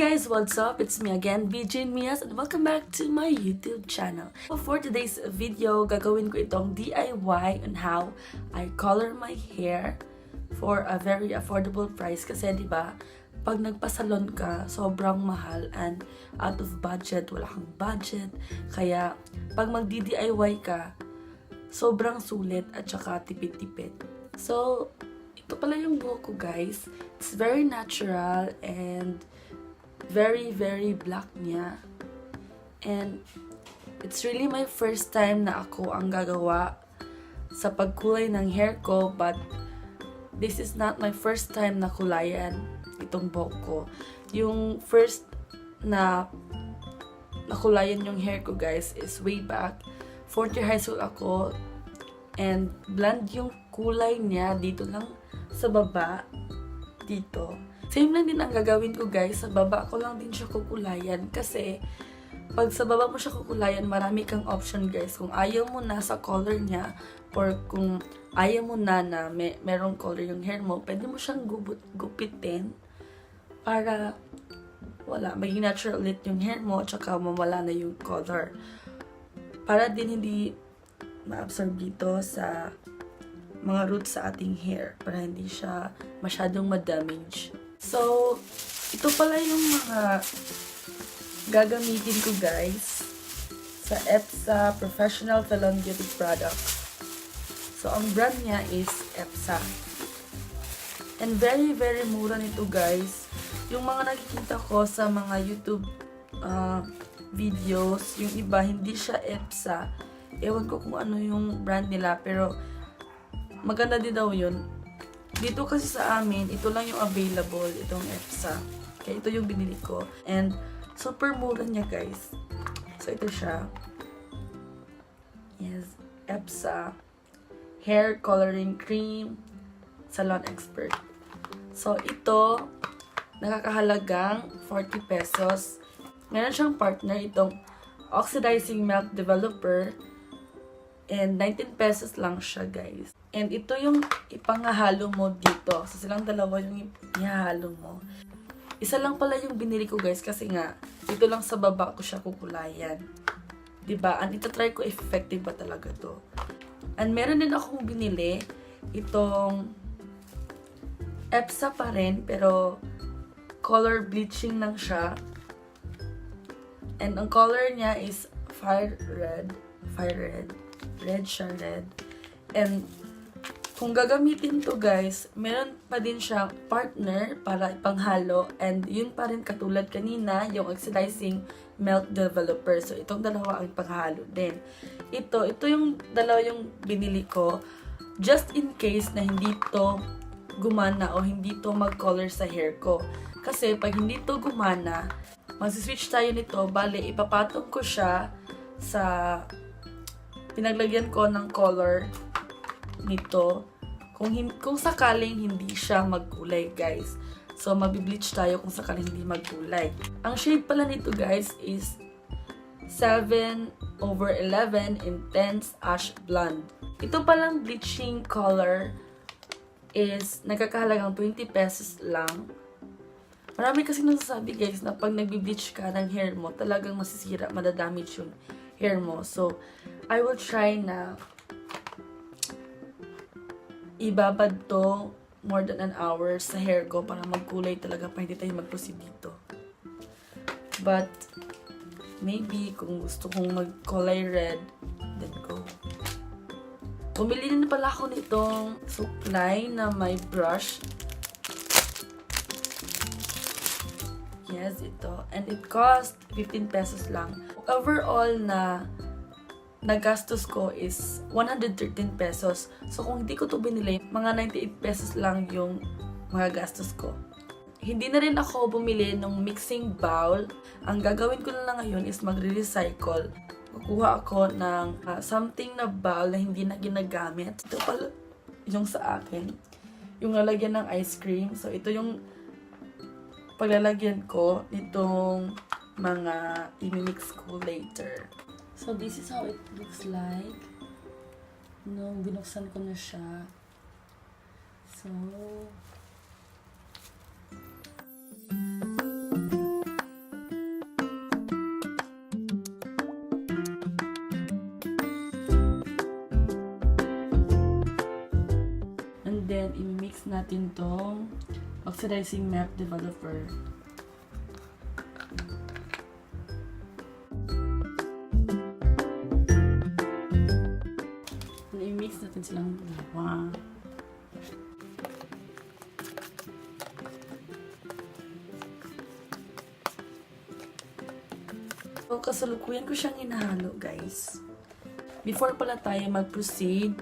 guys, what's up? It's me again, BJANE MEJOS, and welcome back to my YouTube channel. So for today's video, gagawin ko itong DIY on how I color my hair for a very affordable price. Kasi diba, pag nagpasalon ka, sobrang mahal and out of budget, wala kang budget. Kaya pag mag-DIY ka, sobrang sulit at saka tipid-tipid. So, ito pala yung buhok ko, guys. It's very natural and very black niya. And it's really my first time na ako ang gagawa sa pagkulay ng hair ko, but this is not my first time na kulayan itong buhok ko. Yung first na nakulayan yung hair ko, guys, is way back. Fourth year high school ako, and blonde yung kulay niya dito lang sa baba, dito. Same lang din ang gagawin ko, guys. Sa baba ko lang din siya kukulayan. Kasi, pag sa baba mo siya kukulayan, marami kang option, guys. Kung ayaw mo na sa color niya, or kung ayaw mo na merong color yung hair mo, pwede mo siyang gupitin para maging natural ulit yung hair mo, tsaka mawala na yung color. Para din hindi ma-absorb dito sa mga roots sa ating hair, para hindi siya masyadong ma-damage. So, ito pala yung mga gagamitin ko, guys, sa EPSA Professional Salon Beauty Products. So, ang brand niya is EPSA. And very mura nito, guys. Yung mga nakikita ko sa mga YouTube videos, yung iba, hindi siya EPSA. Ewan ko kung ano yung brand nila, pero maganda din daw yun. Dito kasi sa amin, ito lang yung available, itong EPSA. Kaya ito yung binili ko. And super mura niya, guys. So, ito siya. Yes, EPSA Hair Coloring Cream Salon Expert. So, ito, nakakahalagang 40 pesos. Meron siyang partner, itong Oxidizing Milk Developer. And 19 pesos lang siya, guys. And ito yung ipangahalo mo dito. So, silang dalawa yung ihahalo mo. Isa lang pala yung binili ko, guys, kasi nga, dito lang sa baba ko siya kukulayan. Diba? And itatry ko effective ba talaga to. And meron din akong binili, itong EPSA pa rin, pero color bleaching lang siya. And ang color niya is fire red. Red siya, red. And kung gagamitin to, guys, meron pa din siyang partner para ipanghalo. And yun pa rin katulad kanina, yung Oxidizing Milk Developer. So, itong dalawa ang ipanghalo din. Ito yung dalawa yung binili ko. Just in case na hindi to gumana o hindi to mag-color sa hair ko. Kasi pag hindi to gumana, mag-switch tayo nito. Bale, ipapatong ko siya sa pinaglagyan ko ng color nito. Kung sakaling hindi siya magkulay, guys. So, magbibleach tayo kung sakaling hindi magkulay. Ang shade pala nito, guys, is 7/11 Intense Ash Blonde. Ito palang bleaching color is nagkakahalagang 20 pesos lang. Marami kasi nasasabi, guys, na pag nagbi-bleach ka ng hair mo, talagang masisira, madadamage yung hair mo. So, I will try na ibabad to more than an hour sa hair ko para magkulay talaga, pa hindi tayo mag-proceed dito. But, maybe, kung gusto kong mag-color red, then go. Bumili na pala ako nitong supply na may brush. Yes, ito. And it cost 15 pesos lang. Overall na nagastos ko is 113 pesos. So, kung hindi ko to binili, mga 98 pesos lang yung mga gastos ko. Hindi na rin ako bumili ng mixing bowl. Ang gagawin ko na lang ngayon is magre-recycle. Kukuha ako ng something na bowl na hindi na ginagamit. Ito pala yung sa akin. Yung lalagyan ng ice cream. So, ito yung paglalagyan ko nitong mga i-mix ko later. So, this is how it looks like. Nung binuksan ko na siya. So, natin tong oxidizing map developer. I-mix natin silang dalawa. So, kasalukuyan ko siyang inahalo, guys. Before pala tayo mag-proceed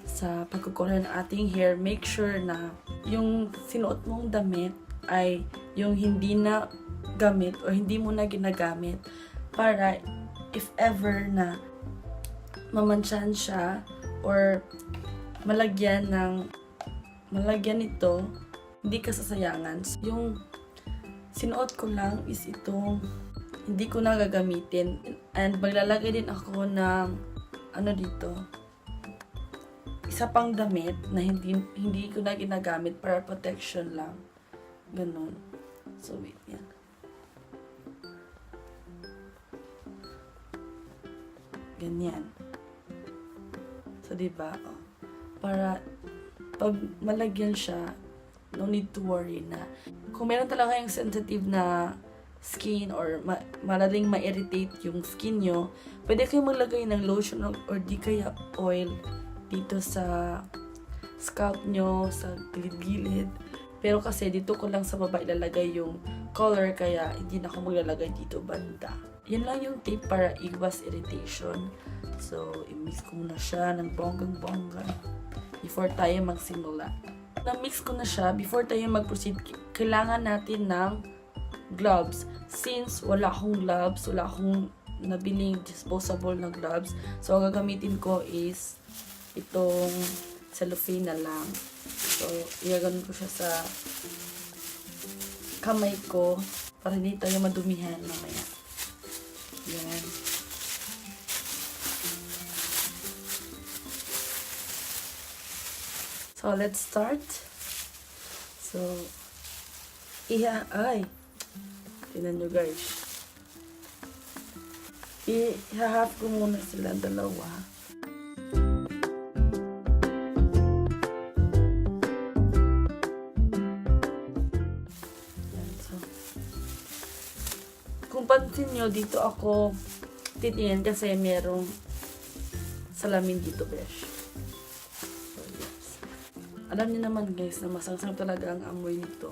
sa pagkukulay ng ating hair, make sure na yung sinuot mong damit ay yung hindi na gamit or hindi mo na ginagamit para if ever na mamansyahan siya or malagyan ito, hindi ka sasayangan. Yung sinuot ko lang is itong hindi ko na gagamitin, and maglalagay din ako ng dito, isa pang damit na hindi ko na ginagamit para protection lang. Ganun. So, wait, yan. Ganyan. So, diba? Oh. Para pag malagyan siya, no need to worry na. Kung meron talaga yung sensitive na skin or madaling ma-irritate yung skin nyo, pwede kayong maglagay ng lotion or di kaya oil dito sa scalp nyo, sa gilid-gilid. Pero kasi dito ko lang sa baba ilalagay yung color, kaya hindi na ako maglalagay dito banda. Yan lang yung tip para iwas irritation. So, i-mix ko muna siya ng bonggang-bongga before tayo magsimula. Na-mix ko na siya, before tayo mag-proceed, kailangan natin ng gloves. Since wala akong gloves, wala akong nabiling disposable na gloves, so ang gagamitin ko is itong cellophane na lang. So, igaganon ko siya sa kamay ko para hindi tayo madumihan mamaya. Yan. So, let's start. So, tingnan nyo guys. I-half ko muna sila dalawa. Yan, so. Kung pansin nyo, dito ako titingin kasi merong salamin dito, besh. So, yes. Alam niyo naman guys na masangsang talaga ang amoy nito.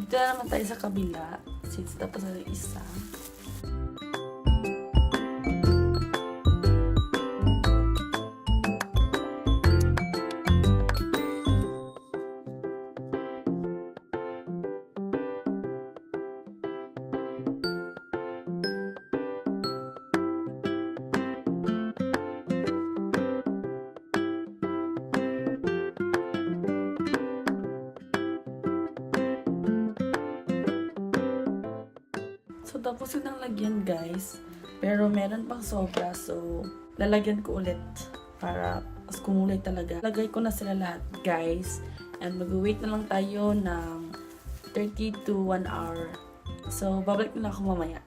Dito na naman tayo sa kabila, since tapos na yung isa. So, tapos yun ang lagyan, guys. Pero meron pang sobra. So, lalagyan ko ulit para mas kumulay talaga. Lagay ko na sila lahat, guys. And mag-wait na lang tayo ng 30 to 1 hour. So, babalik na ako mamaya.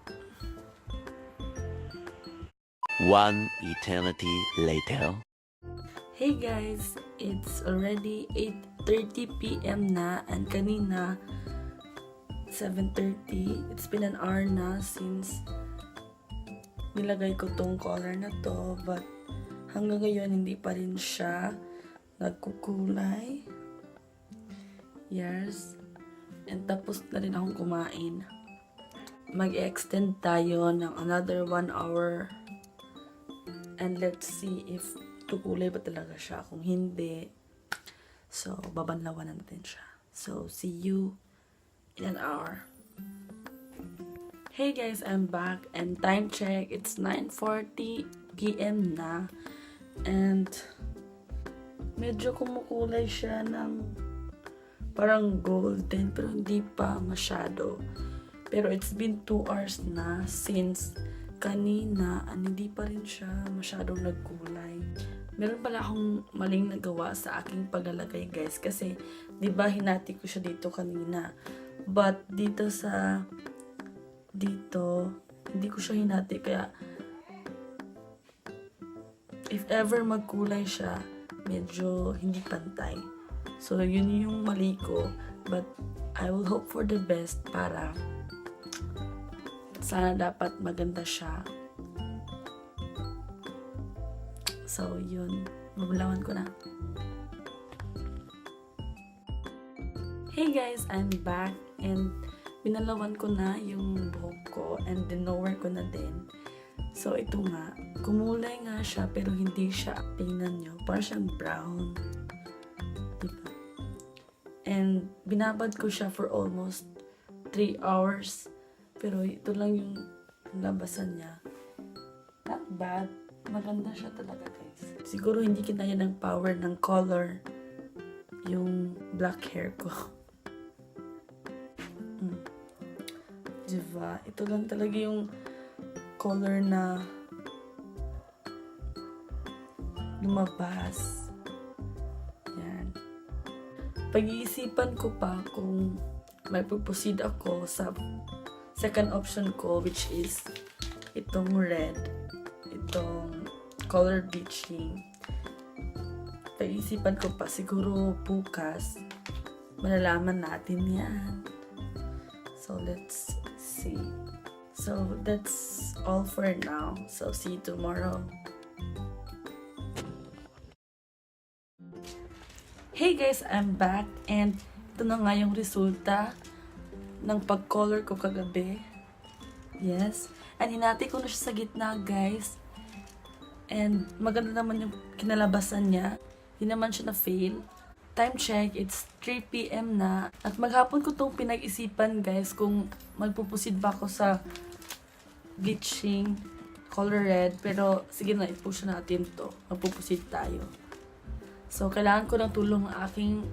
1 eternity later. Hey guys! It's already 8:30 p.m. na. And kanina 7:30. It's been an hour na since nilagay ko tong color na to, but hanggang ngayon hindi pa rin siya nagkukulay. Yes. And tapos na rin akong kumain. Mag-extend tayo ng another 1 hour. And let's see if tukulay ba talaga siya. Kung hindi, so babanlawan natin siya. So, see you in an hour. Hey guys, I'm back and time check, it's 9:40 p.m. na, and medyo kumukulay siya ng parang golden, pero hindi pa masyado. Pero it's been 2 hours na since kanina, hindi pa rin siya masyadong nagkulay. Meron pala akong maling nagawa sa aking paglalagay, guys, kasi 'di ba hinati ko siya dito kanina. But dito hindi ko siya hinati, kaya if ever magkulay siya, medyo hindi pantay. So, yun yung mali ko. But, I will hope for the best para sana dapat maganda siya. So, yun. Mabulawan ko na. Hey guys, I'm back. And binalawan ko na yung buhok ko. And dinower ko na din. So, ito nga. Kumulay nga siya, pero hindi siya, tingnan nyo, parang siyang brown. Diba? And, binabad ko siya for almost 3 hours. Pero, ito lang yung labasan niya. Not bad. Maganda siya talaga, guys. Siguro, hindi kinaya ng power ng color yung black hair ko. Diba? Ito lang talaga yung color na lumabas. Yan. Pag-iisipan ko pa kung may proceed ako sa second option ko, which is itong red, itong color bleaching. Pag-iisipan ko pa, siguro bukas malalaman natin yan. So let's see. So that's all for now. So see you tomorrow. Hey guys, I'm back, and ito na nga yung resulta ng pag-color ko kagabi. Yes. And hinati ko na siya sa gitna, guys. And maganda naman yung kinalabasan niya. Hindi naman siya na-fail. Time check, it's 3 PM na. At maghapon ko itong pinag-isipan, guys, kung magpupusid ba ako sa bleaching color red. Pero sige na, i-push natin to. Magpupusid tayo. So, kailangan ko ng tulong ng aking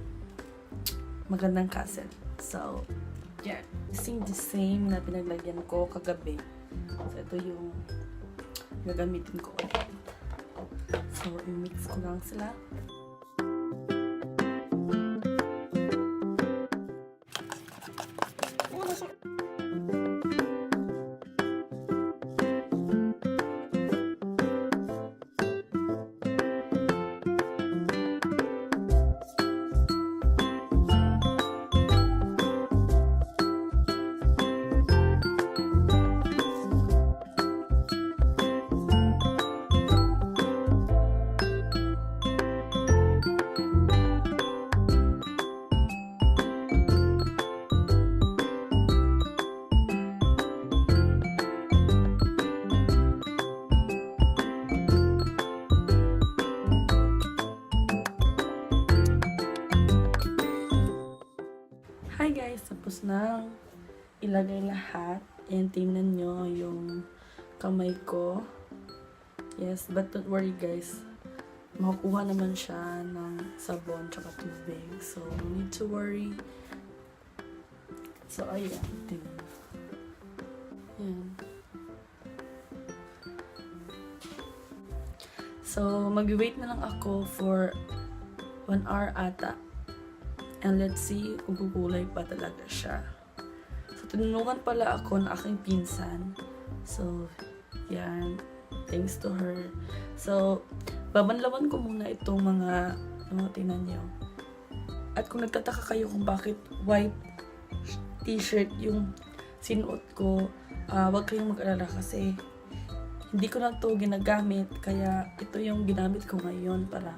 magandang cousin. So, yeah. Using the same na pinaglagyan ko kagabi. So, ito yung gagamitin ko ulit. So, i-mix ko lang sila. Hi guys, tapos na ilagay lahat. And tingnan nyo yung kamay ko. Yes, but don't worry guys. Makukuha naman siya ng sabon tsaka tubig. So, no need to worry. So, ayan. Tingnan. Ayan. So, mag-wait na lang ako for 1 hour ata. And let's see kung kukulay pa talaga siya. So, tinulungan pala ako ng aking pinsan. So, yan. Thanks to her. So, babanlawan ko muna itong mga tingnan nyo. At kung nagtataka kayo kung bakit white t-shirt yung sinuot ko, wag kayong mag-alala kasi hindi ko na ito ginagamit. Kaya ito yung ginamit ko ngayon para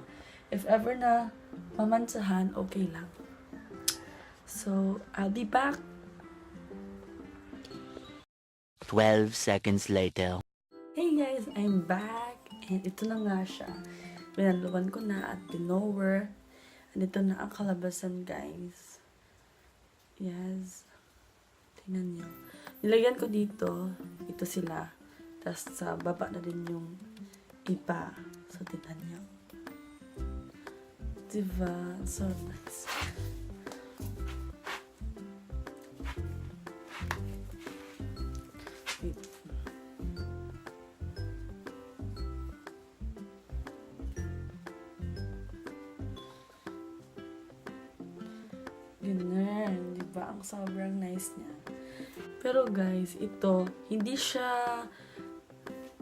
if ever na mamansahan, okay lang. So, I'll be back. 12 seconds later. Hey guys, I'm back. And ito na nga siya. Pinanluwan ko na at dinower. And ito na ang kalabasan, guys. Yes. Tingnan nyo. Nilagyan ko dito. Ito sila. Tapos sa baba na din yung iba. So, tingnan nyo. Diba? So nice. Ganun, di ba? Ang sobrang nice niya. Pero guys, ito, hindi siya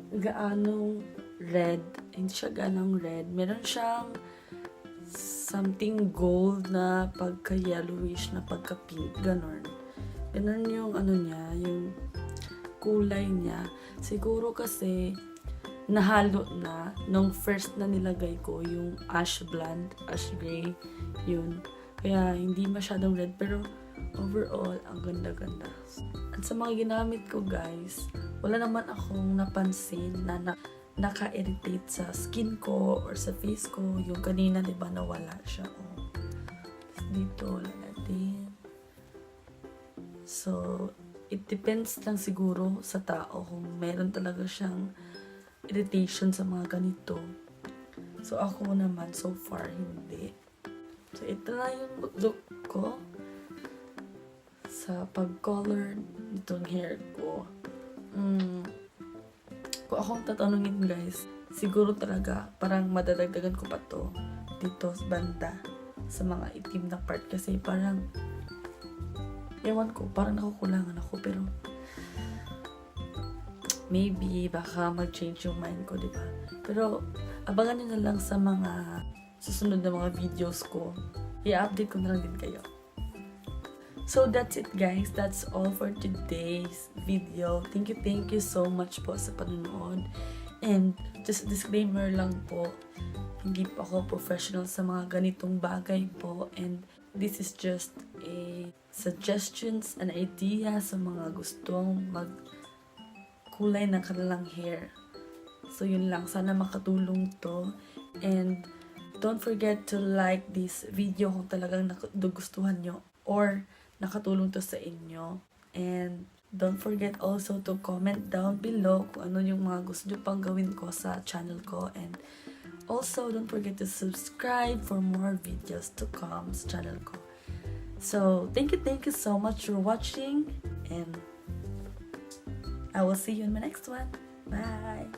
gaanong red. Hindi siya gaanong red. Meron siyang something gold na pagka-yellowish na pagka-pink. Ganon. Ganon yung ano niya, yung kulay niya. Siguro kasi nahalo na nung first na nilagay ko yung ash blonde, ash gray, yun. Kaya hindi masyadong red pero overall ang ganda-ganda. At sa mga ginamit ko guys, wala naman akong napansin na naka-irritate sa skin ko or sa face ko. Yung kanina, diba, nawala siya. Oh. Dito, wala na din. So, it depends lang siguro sa tao kung meron talaga siyang irritation sa mga ganito. So, ako naman, so far, hindi. So, ito na yung look ko sa pag-color nitong hair ko. Kung akong tatanungin guys, siguro talaga parang madadagdagan ko pa to dito sa banda sa mga itim na part kasi parang ewan ko, parang nakukulangan ako pero maybe baka mag-change yung mind ko, diba? Pero abangan nyo na lang sa mga susunod na mga videos ko. I-update ko na lang din kayo. So that's it guys. That's all for today's video. Thank you so much po sa panonood. And just a disclaimer lang po, hindi po ako professional sa mga ganitong bagay po. And this is just a suggestions and idea sa mga gustong magkulay ng kanilang hair. So yun lang. Sana makatulong to. And don't forget to like this video kung talagang nagustuhan nyo or nakatulong to sa inyo. And don't forget also to comment down below kung ano yung mga gusto nyo pang gawin ko sa channel ko. And also, don't forget to subscribe for more videos to come sa channel ko. So, thank you so much for watching. And I will see you in my next one. Bye!